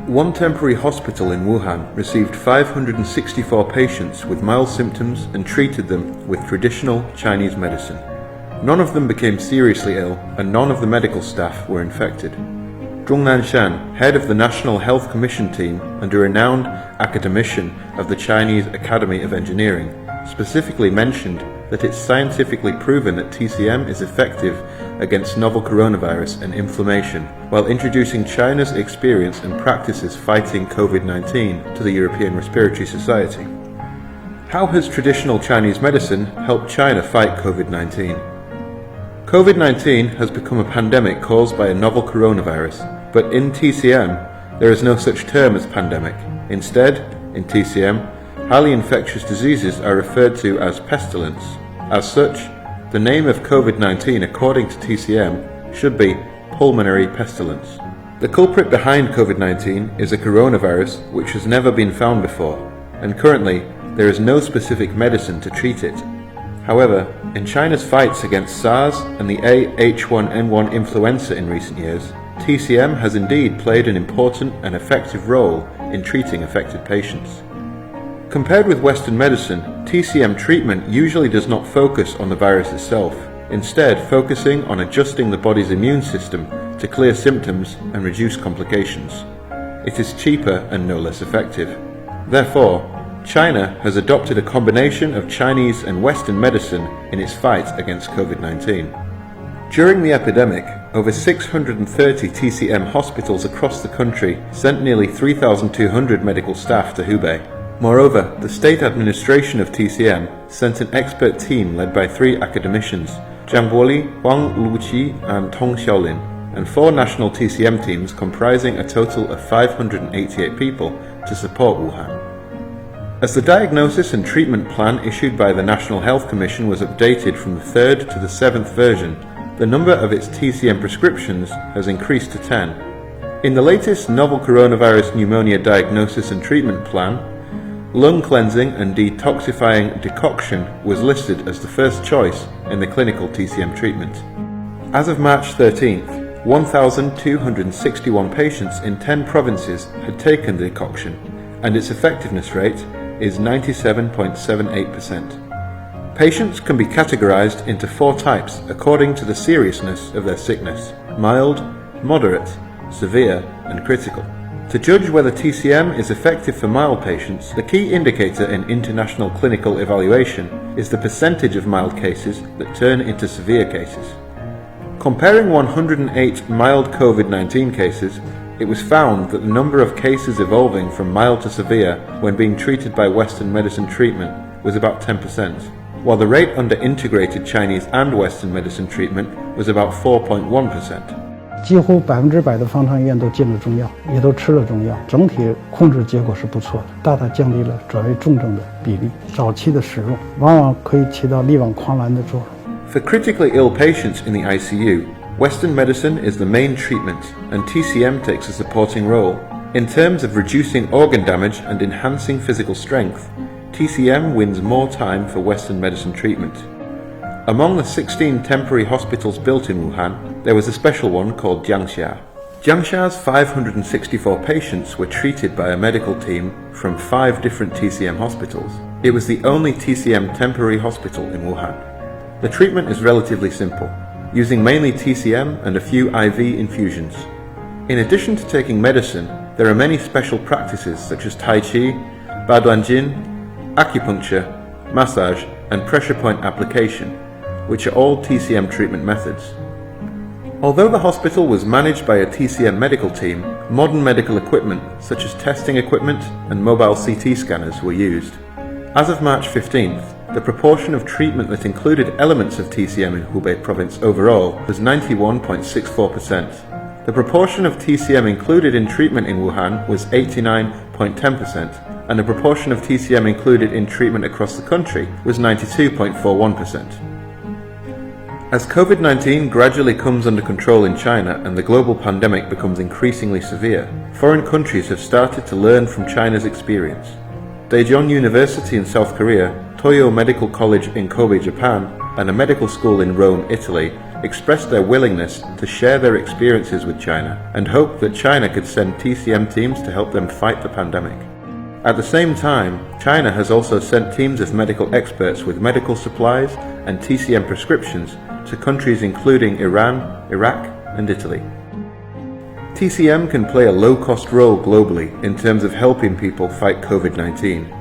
One temporary hospital in Wuhan received 564 patients with mild symptoms and treated them with traditional Chinese medicine. None of them became seriously ill, and none of the medical staff were infected. Zhong Nanshan, head of the National Health Commission team and a renowned academician of the Chinese Academy of Engineering, specifically mentioned that it's scientifically proven that TCM is effective against novel coronavirus and inflammation, while introducing China's experience and practices fighting COVID-19 to the European Respiratory Society. How has traditional Chinese medicine helped China fight COVID-19? COVID-19 has become a pandemic caused by a novel coronavirus, but in TCM, there is no such term as pandemic. Instead, in TCM, highly infectious diseases are referred to as pestilence. As such, the name of COVID-19 according to TCM should be pulmonary pestilence. The culprit behind COVID-19 is a coronavirus which has never been found before, and currently there is no specific medicine to treat it. However, in China's fights against SARS and the H1N1 influenza in recent years, TCM has indeed played an important and effective role in treating affected patients. Compared with Western medicine, TCM treatment usually does not focus on the virus itself, instead focusing on adjusting the body's immune system to clear symptoms and reduce complications. It is cheaper and no less effective. Therefore, China has adopted a combination of Chinese and Western medicine in its fight against COVID-19. During the epidemic, over 630 TCM hospitals across the country sent nearly 3,200 medical staff to Hubei. Moreover, the state administration of TCM sent an expert team led by 3 academicians, Zhang Guoli, Huang Luqi and Tong Xiaolin, and 4 national TCM teams comprising a total of 588 people to support Wuhan. As the diagnosis and treatment plan issued by the National Health Commission was updated from the 3rd to the 7th version, the number of its TCM prescriptions has increased to 10. In the latest novel coronavirus pneumonia diagnosis and treatment plan, lung cleansing and detoxifying decoction was listed as the first choice in the clinical TCM treatment. As of March 13th, 1,261 patients in 10 provinces had taken the decoction, and its effectiveness rate is 97.78%. Patients can be categorized into 4 types according to the seriousness of their sickness: mild, moderate, severe, and critical. To judge whether TCM is effective for mild patients, the key indicator in international clinical evaluation is the percentage of mild cases that turn into severe cases. Comparing 108 mild COVID-19 cases, it was found that the number of cases evolving from mild to severe when being treated by Western medicine treatment was about 10%, while the rate under integrated Chinese and Western medicine treatment was about 4.1%. 几乎100%的方舱医院都进了中药，也都吃了中药，整体控制结果是不错的，大大降低了转为重症的比例。早期的使用往往可以起到力挽狂澜的作用。For critically ill patients in the ICU, Western medicine is the main treatment, and TCM takes a supporting role. In terms of reducing organ damage and enhancing physical strength, TCM wins more time for Western medicine treatment. Among the 16 temporary hospitals built in Wuhan, there was a special one called Jiangxia. Jiangxia's 564 patients were treated by a medical team from 5 different TCM hospitals. It was the only TCM temporary hospital in Wuhan. The treatment is relatively simple, using mainly TCM and a few IV infusions. In addition to taking medicine, there are many special practices such as Tai Chi, Baduanjin, acupuncture, massage, and pressure point application, which are all TCM treatment methods. Although the hospital was managed by a TCM medical team, modern medical equipment such as testing equipment and mobile CT scanners were used. As of March 15th, the proportion of treatment that included elements of TCM in Hubei province overall was 91.64%. The proportion of TCM included in treatment in Wuhan was 89.10%, and the proportion of TCM included in treatment across the country was 92.41%. As COVID-19 gradually comes under control in China and the global pandemic becomes increasingly severe, foreign countries have started to learn from China's experience. Daejeon University in South Korea, Toyo Medical College in Kobe, Japan, and a medical school in Rome, Italy expressed their willingness to share their experiences with China and hoped that China could send TCM teams to help them fight the pandemic. At the same time, China has also sent teams of medical experts with medical supplies and TCM prescriptions to countries including Iran, Iraq, and Italy. TCM can play a low-cost role globally in terms of helping people fight COVID-19.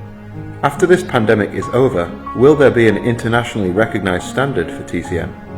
After this pandemic is over, will there be an internationally recognized standard for TCM?